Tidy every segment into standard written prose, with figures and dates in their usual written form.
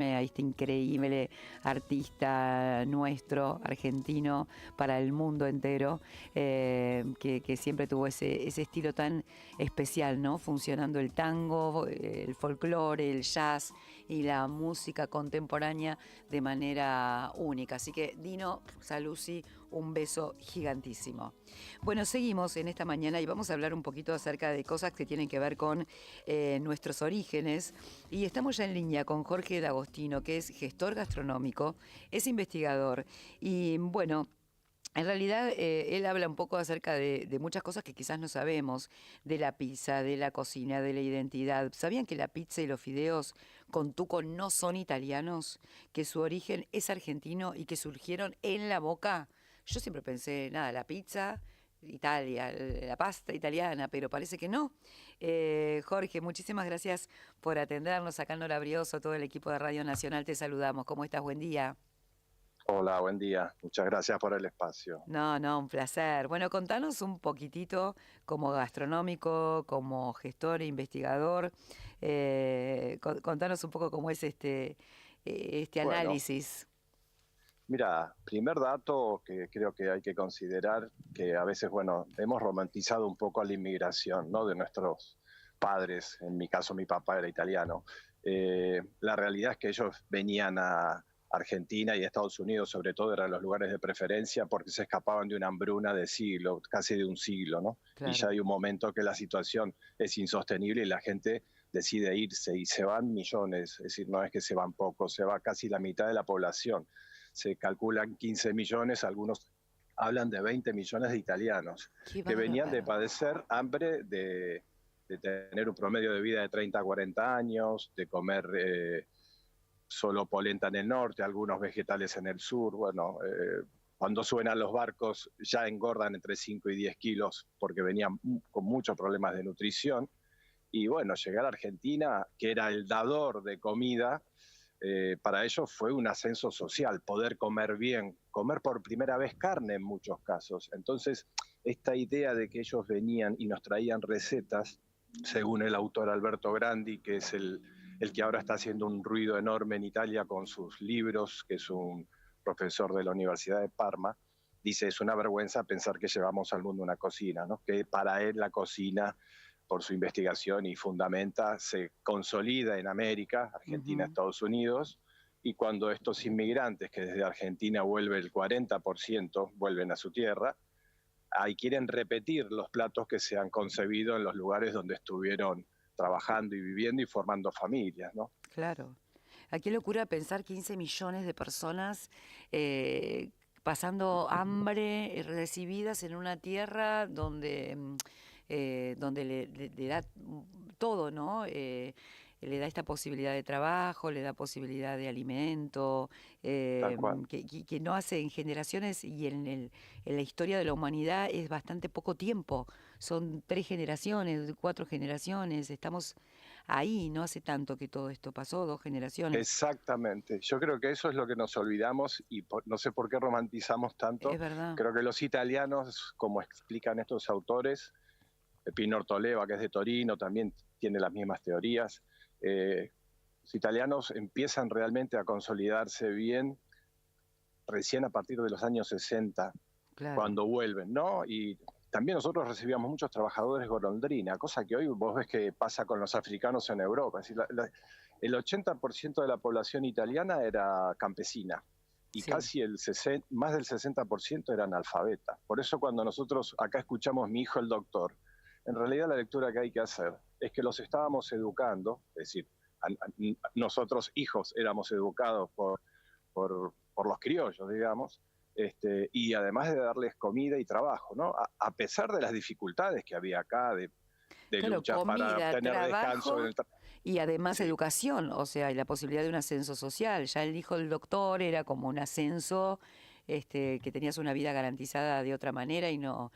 A este increíble artista nuestro, argentino, para el mundo entero, que siempre tuvo ese estilo tan especial, ¿no? Funcionando el tango, el folclore, el jazz y la música contemporánea de manera única. Así que, Dino Saluzzi, un beso gigantísimo. Bueno, seguimos en esta mañana y vamos a hablar un poquito acerca de cosas que tienen que ver con nuestros orígenes. Y estamos ya en línea con Jorge D'Agostino, que es gestor gastronómico, es investigador y bueno, en realidad él habla un poco acerca de muchas cosas que quizás no sabemos, de la pizza, de la cocina, de la identidad. ¿Sabían que la pizza y los fideos con tuco no son italianos? Que su origen es argentino y que surgieron en la Boca. Yo siempre pensé, nada, la pizza, Italia, la pasta italiana, pero parece que no. Jorge, muchísimas gracias por atendernos acá en Nora Brioso, todo el equipo de Radio Nacional te saludamos. ¿Cómo estás? Buen día. Hola, buen día. Muchas gracias por el espacio. No, un placer. Bueno, contanos un poquitito como gastronómico, como gestor e investigador, contanos un poco cómo es este Bueno, análisis. mira, primer dato que creo que hay que considerar, que a veces, bueno, hemos romantizado un poco a la inmigración, ¿no? De nuestros padres, en mi caso mi papá era italiano. La realidad es que ellos venían a Argentina y a Estados Unidos, sobre todo, eran los lugares de preferencia porque se escapaban de una hambruna de siglo, casi de un siglo, ¿no? Y ya Claro. hay un momento que la situación es insostenible y la gente decide irse y se van millones, es decir, no es que se van pocos, se va casi la mitad de la población. Se calculan 15 millones, algunos hablan de 20 millones de italianos Qué que venían de bárbaro. padecer hambre, de tener un promedio de vida de 30 a 40 años, de comer solo polenta en el norte, algunos vegetales en el sur. Bueno, cuando suenan los barcos ya engordan entre 5 y 10 kilos porque venían con muchos problemas de nutrición. Y bueno, llegar a Argentina, que era el dador de comida, para ellos fue un ascenso social, poder comer bien, comer por primera vez carne en muchos casos. Entonces, esta idea de que ellos venían y nos traían recetas, según el autor Alberto Grandi, que es el que ahora está haciendo un ruido enorme en Italia con sus libros, que es un profesor de la Universidad de Parma, dice, es una vergüenza pensar que llevamos al mundo una cocina, ¿no? Que para él la cocina, por su investigación y fundamenta, se consolida en América, Argentina, Ujú. Estados Unidos, y cuando estos inmigrantes, que desde Argentina vuelve el 40%, vuelven a su tierra, ahí quieren repetir los platos que se han concebido en los lugares donde estuvieron trabajando y viviendo y formando familias, ¿no? Claro. Ah, qué locura pensar 15 millones de personas pasando hambre, recibidas en una tierra donde, donde le da todo, ¿no? Le da esta posibilidad de trabajo, le da posibilidad de alimento, Tal cual. que no hace en generaciones y en la historia de la humanidad es bastante poco tiempo. Son 3 generaciones, 4 generaciones, estamos ahí, no hace tanto que todo esto pasó, 2 generaciones. Exactamente. Yo creo que eso es lo que nos olvidamos y no sé por qué romantizamos Es tanto. verdad. Creo que los italianos, como explican estos autores, Pino Ortoleva, que es de Torino, también tiene las mismas teorías. Los italianos empiezan realmente a consolidarse bien recién a partir de los años 60, Claro. cuando vuelven, ¿no? Y también nosotros recibíamos muchos trabajadores golondrina, cosa que hoy vos ves que pasa con los africanos en Europa. Es decir, el 80% de la población italiana era campesina y Sí. casi más del 60% era analfabeta. Por eso cuando nosotros acá escuchamos mi hijo el doctor, en realidad la lectura que hay que hacer es que los estábamos educando, es decir, nosotros hijos éramos educados por los criollos, digamos, y además de darles comida y trabajo, ¿no? A pesar de las dificultades que había acá, de Claro, luchas para comida, obtener descanso en trabajo el y además sí, educación, o sea, y la posibilidad de un ascenso social. Ya el hijo del doctor era como un ascenso, que tenías una vida garantizada de otra manera y no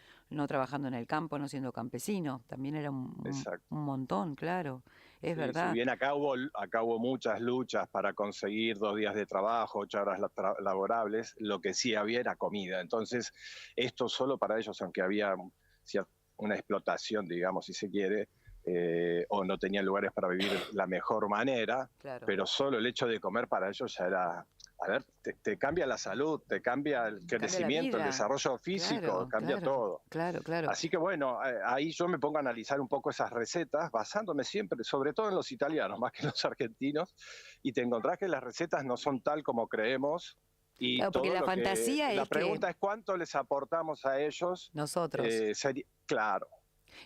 trabajando en el campo, no siendo campesino. También era exacto. un montón, claro, es Sí, si verdad. bien acá hubo muchas luchas para conseguir 2 días de trabajo, 8 horas laborables, lo que sí había era comida. Entonces, esto solo para ellos, aunque había una explotación, digamos, si se quiere, o no tenían lugares para vivir la mejor manera, Claro. pero solo el hecho de comer para ellos ya era, a ver, te cambia la salud, te cambia el Cambia la crecimiento, el vida. desarrollo físico, Claro, cambia claro, todo. claro, claro. Así que bueno, ahí yo me pongo a analizar un poco esas recetas, basándome siempre, sobre todo en los italianos, más que en los argentinos, y te encontrás que las recetas no son tal como creemos, y Claro, porque todo la lo que... fantasía La es que pregunta es cuánto les aportamos a ellos. nosotros. Claro,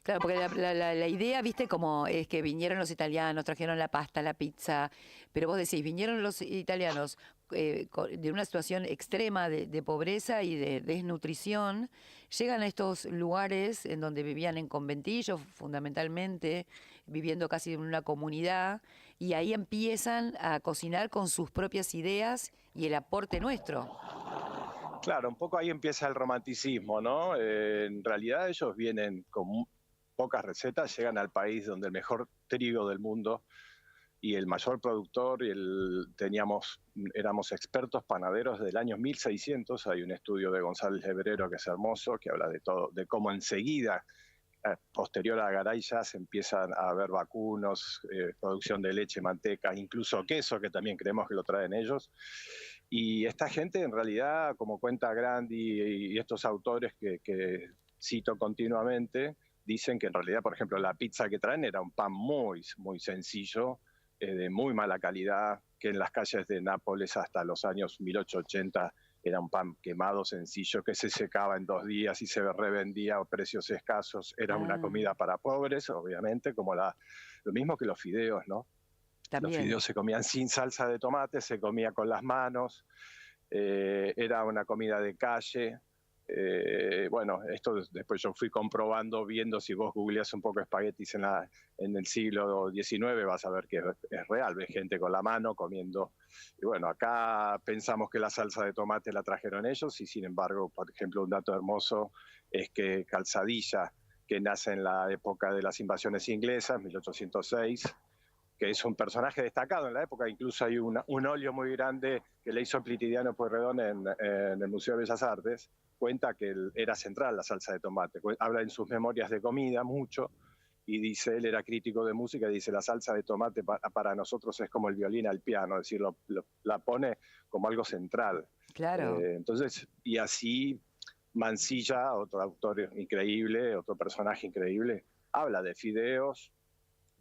Claro, porque la idea, viste, como es que vinieron los italianos, trajeron la pasta, la pizza, pero vos decís, vinieron los italianos de una situación extrema de pobreza y de desnutrición, llegan a estos lugares en donde vivían en conventillos, fundamentalmente, viviendo casi en una comunidad, y ahí empiezan a cocinar con sus propias ideas y el aporte nuestro. claro, un poco ahí empieza el romanticismo, ¿no? En realidad ellos vienen con pocas recetas, llegan al país donde el mejor trigo del mundo y el mayor productor, éramos expertos panaderos del año 1600. Hay un estudio de González Lebrero que es hermoso, que habla de todo, de cómo enseguida, posterior a Garay, ya se empiezan a ver vacunos, producción de leche, manteca, incluso queso, que también creemos que lo traen ellos. Y esta gente, en realidad, como cuenta Grandi y estos autores que cito continuamente, dicen que en realidad, por ejemplo, la pizza que traen era un pan muy, muy sencillo, de muy mala calidad, que en las calles de Nápoles hasta los años 1880 era un pan quemado, sencillo, que se secaba en 2 días y se revendía a precios escasos. Era una Ah, comida para pobres, obviamente, lo mismo que los fideos, ¿no? Los también. fideos se comían sin salsa de tomate, se comía con las manos, era una comida de calle. Bueno, esto después yo fui comprobando, viendo, si vos googleás un poco espaguetis en el siglo XIX, vas a ver que es real, ves gente con la mano comiendo. Y bueno, acá pensamos que la salsa de tomate la trajeron ellos, y sin embargo, por ejemplo, un dato hermoso es que Calzadilla, que nace en la época de las invasiones inglesas, 1806, que es un personaje destacado en la época. Incluso hay un óleo muy grande que le hizo Plitidiano Pueyrredón en el Museo de Bellas Artes. Cuenta que era central la salsa de tomate. Habla en sus memorias de comida mucho, y dice, él era crítico de música, y dice, la salsa de tomate para nosotros es como el violín al piano, es decir, la pone como algo central. Claro. Entonces, y así Mansilla, otro autor increíble, otro personaje increíble, habla de fideos,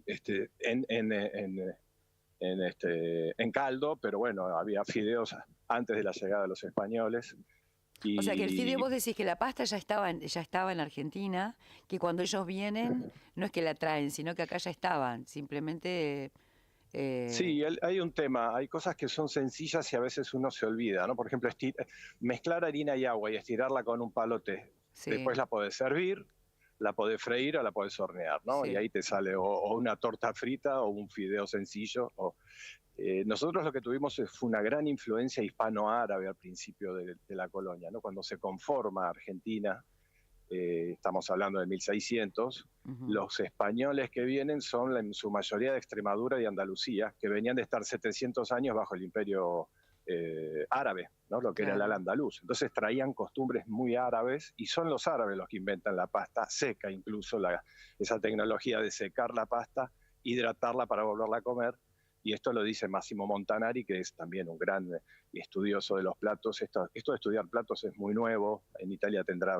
este, en caldo, pero bueno, había fideos antes de la llegada de los españoles. O sea que el fideo, Y vos decís que la pasta ya estaba en Argentina, que cuando ellos vienen no es que la traen, sino que acá ya estaban, simplemente... eh, sí, hay un tema, hay cosas que son sencillas y a veces uno se olvida, ¿no? Por ejemplo, mezclar harina y agua y estirarla con un palote. sí, Después la podés servir, la podés freír o la podés hornear, ¿no? Y sí. ahí te sale o una torta frita o un fideo sencillo. Nosotros lo que tuvimos fue una gran influencia hispano-árabe al principio de la colonia, ¿no? Cuando se conforma Argentina, estamos hablando de 1600, Ujú. los españoles que vienen son en su mayoría de Extremadura y Andalucía, que venían de estar 700 años bajo el imperio árabe, ¿no? Lo que era el Claro, al-Andalus. Entonces traían costumbres muy árabes, y son los árabes los que inventan la pasta seca, incluso esa tecnología de secar la pasta, hidratarla para volverla a comer. Y esto lo dice Massimo Montanari, que es también un gran estudioso de los platos. Esto de estudiar platos es muy nuevo, en Italia tendrá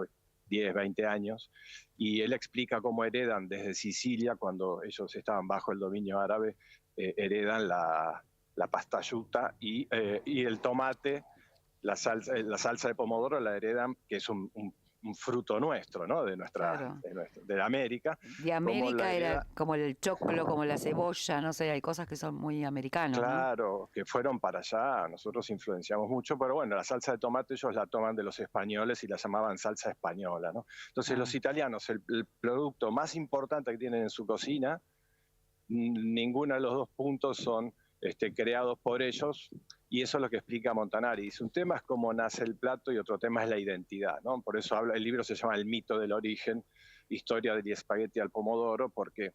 10, 20 años, y él explica cómo heredan desde Sicilia, cuando ellos estaban bajo el dominio árabe, heredan la pasta yuta y el tomate, la salsa de pomodoro la heredan, que es un fruto nuestro, ¿no? claro. De América, De como la América era hereda. como el choclo, como la cebolla, no sé, hay cosas que son muy americanos, ¿no? Claro, que fueron para allá, nosotros influenciamos mucho, pero bueno, la salsa de tomate ellos la toman de los españoles y la llamaban salsa española, ¿no? Entonces los Ah, italianos, el producto más importante que tienen en su cocina, ninguno de los dos puntos son creados por ellos, y eso es lo que explica Montanari. Dice, un tema es cómo nace el plato y otro tema es la identidad, ¿no? Por eso el libro se llama El mito del origen, historia del espagueti al pomodoro, porque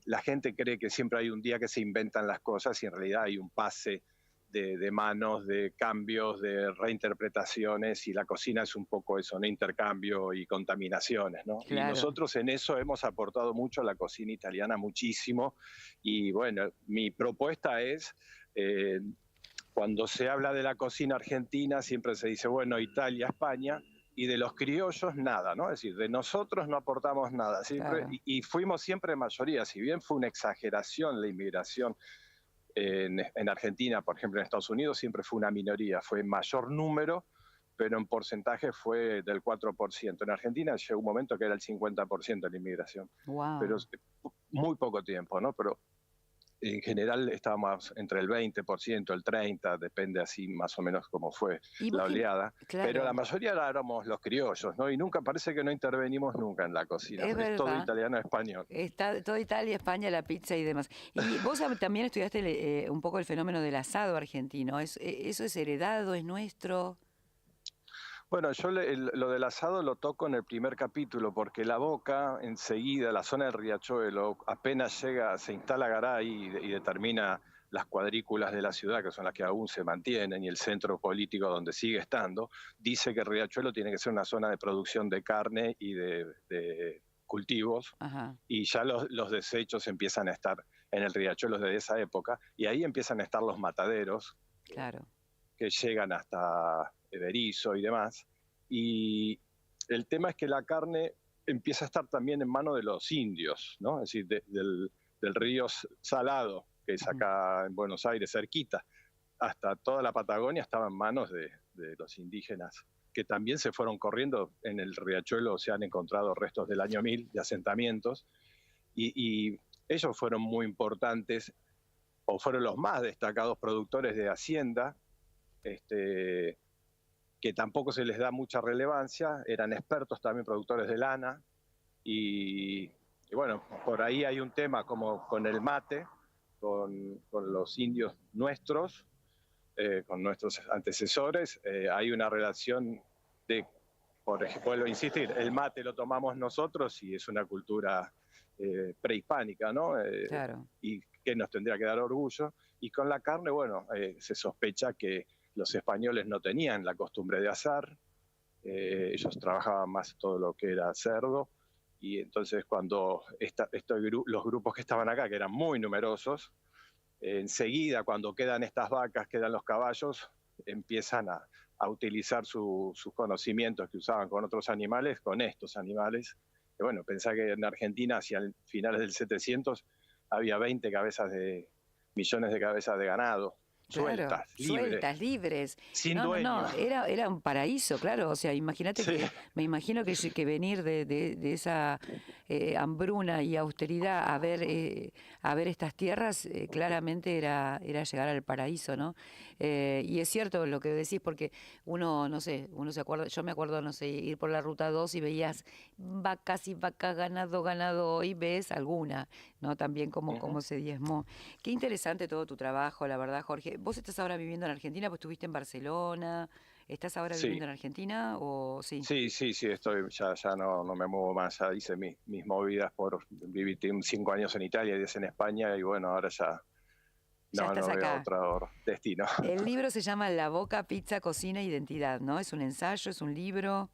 la gente cree que siempre hay un día que se inventan las cosas, y en realidad hay un pase de manos, de cambios, de reinterpretaciones, y la cocina es un poco eso, ¿no? Intercambio y contaminaciones, ¿no? Y Claro. nosotros en eso hemos aportado mucho a la cocina italiana, muchísimo, y bueno, mi propuesta es, cuando se habla de la cocina argentina, siempre se dice, bueno, Italia, España, y de los criollos nada, ¿no? Es decir, de nosotros no aportamos nada, siempre, Claro. y fuimos siempre mayoría, si bien fue una exageración la inmigración en Argentina, por ejemplo, en Estados Unidos siempre fue una minoría, fue mayor número, pero en porcentaje fue del 4%. En Argentina llegó un momento que era el 50% de la inmigración, pero Wow. muy poco tiempo, ¿no? Pero en general estábamos entre el 20%, el 30%, depende así más o menos cómo fue Y vos la que, oleada, pero la claro, mayoría éramos los criollos, ¿no? Y nunca, parece que no intervenimos nunca en la cocina, es es todo verdad. italiano-español. Está toda Italia, España, la pizza y demás. Y vos también estudiaste un poco el fenómeno del asado argentino. ¿Eso es heredado, es nuestro? Bueno, yo lo del asado lo toco en el primer capítulo, porque La Boca, enseguida, la zona del Riachuelo, apenas llega, se instala Garay y determina las cuadrículas de la ciudad, que son las que aún se mantienen, y el centro político donde sigue estando, dice que el Riachuelo tiene que ser una zona de producción de carne y de cultivos, Ajá, y ya los desechos empiezan a estar en el Riachuelo desde esa época, y ahí empiezan a estar los mataderos, claro. que llegan hasta Berizo y demás. Y el tema es que la carne empieza a estar también en manos de los indios, ¿no? Es decir, del río Salado, que es Ujú. acá en Buenos Aires, cerquita, hasta toda la Patagonia estaba en manos de los indígenas, que también se fueron corriendo. En el riachuelo se han encontrado restos del año 1000 de asentamientos, y ellos fueron muy importantes, o fueron los más destacados productores de hacienda, este, que tampoco se les da mucha relevancia, eran expertos también productores de lana, y bueno, por ahí hay un tema como con el mate, con los indios nuestros, con nuestros antecesores, hay una relación de, por ejemplo, vuelvo a insistir, el mate lo tomamos nosotros y es una cultura prehispánica, ¿no? Claro. Y que nos tendría que dar orgullo. Y con la carne, bueno, se sospecha que los españoles no tenían la costumbre de asar, ellos trabajaban más todo lo que era cerdo, y entonces cuando los grupos que estaban acá, que eran muy numerosos, enseguida cuando quedan estas vacas, quedan los caballos, empiezan a utilizar sus conocimientos que usaban con otros animales, con estos animales. Y bueno, pensá que en Argentina hacia finales del 700 había 20 millones de cabezas de ganado, Claro, sueltas, libres, sueltas, libres. sin No, no, dueño. no, era un paraíso, claro. O sea, imagínate Sí. me imagino que venir de esa hambruna y austeridad a ver estas tierras, claramente era llegar al paraíso, ¿no? Y es cierto lo que decís, porque uno, no sé, uno se acuerda, yo me acuerdo, no sé, ir por la ruta 2 y veías vacas y vacas, ganado, ganado, hoy ves alguna, ¿no? También como se diezmó. Qué interesante todo tu trabajo, la verdad, Jorge. ¿Vos estás ahora viviendo en Argentina? Pues estuviste en Barcelona. ¿Estás ahora Sí, viviendo en Argentina o sí? sí, ya no me muevo más, ya hice mis movidas por vivir 5 años en Italia y 10 en España, y bueno, ahora ya Ya no estás veo acá. otro destino. El libro se llama La Boca, Pizza, Cocina, Identidad, ¿no? Es un ensayo, es un libro.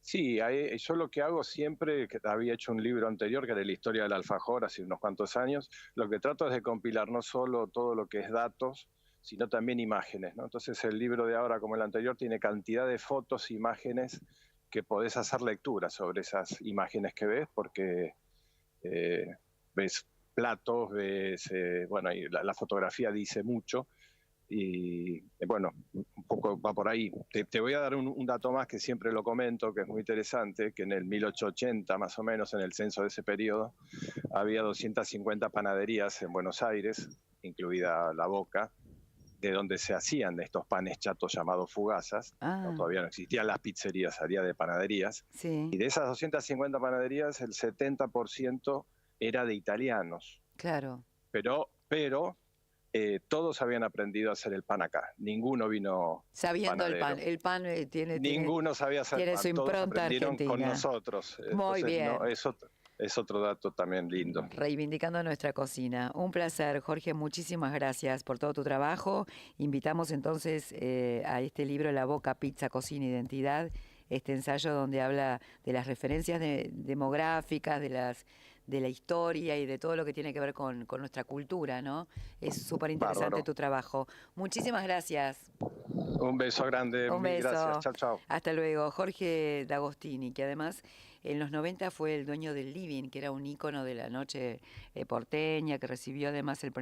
Sí, yo lo que hago siempre, que había hecho un libro anterior, que era la historia del alfajor, hace unos cuantos años, lo que trato es de compilar no solo todo lo que es datos, sino también imágenes, ¿no? Entonces el libro de ahora, como el anterior, tiene cantidad de fotos, imágenes, que podés hacer lectura sobre esas imágenes que ves, porque eh, ves platos, bueno, y la fotografía dice mucho, y bueno, un poco va por ahí. Te voy a dar un dato más que siempre lo comento, que es muy interesante, que en el 1880, más o menos, en el censo de ese periodo, había 250 panaderías en Buenos Aires, incluida La Boca, de donde se hacían estos panes chatos llamados fugazas. No, Ah, todavía no existían las pizzerías, había de panaderías. Y sí, de esas 250 panaderías, el 70% era de italianos. claro. Pero todos habían aprendido a hacer el pan acá. Ninguno vino Sabiendo panadero. el pan Ninguno sabía hacer tiene su pan. Todos impronta aprendieron con argentina. nosotros. Muy Entonces, no, bien. es otro dato también lindo. Reivindicando nuestra cocina. Un placer, Jorge, muchísimas gracias por todo tu trabajo. Invitamos entonces a este libro La Boca, Pizza, Cocina, Identidad, este ensayo donde habla de las referencias demográficas, de la historia y de todo lo que tiene que ver con nuestra cultura, ¿no? Es súper interesante Bárbaro. tu trabajo. Muchísimas gracias. Un beso grande, Un mil gracias. beso. Chao, chao. Hasta luego. Jorge D'Agostini, que además en los 90 fue el dueño del Living, que era un ícono de la noche porteña, que recibió además el premio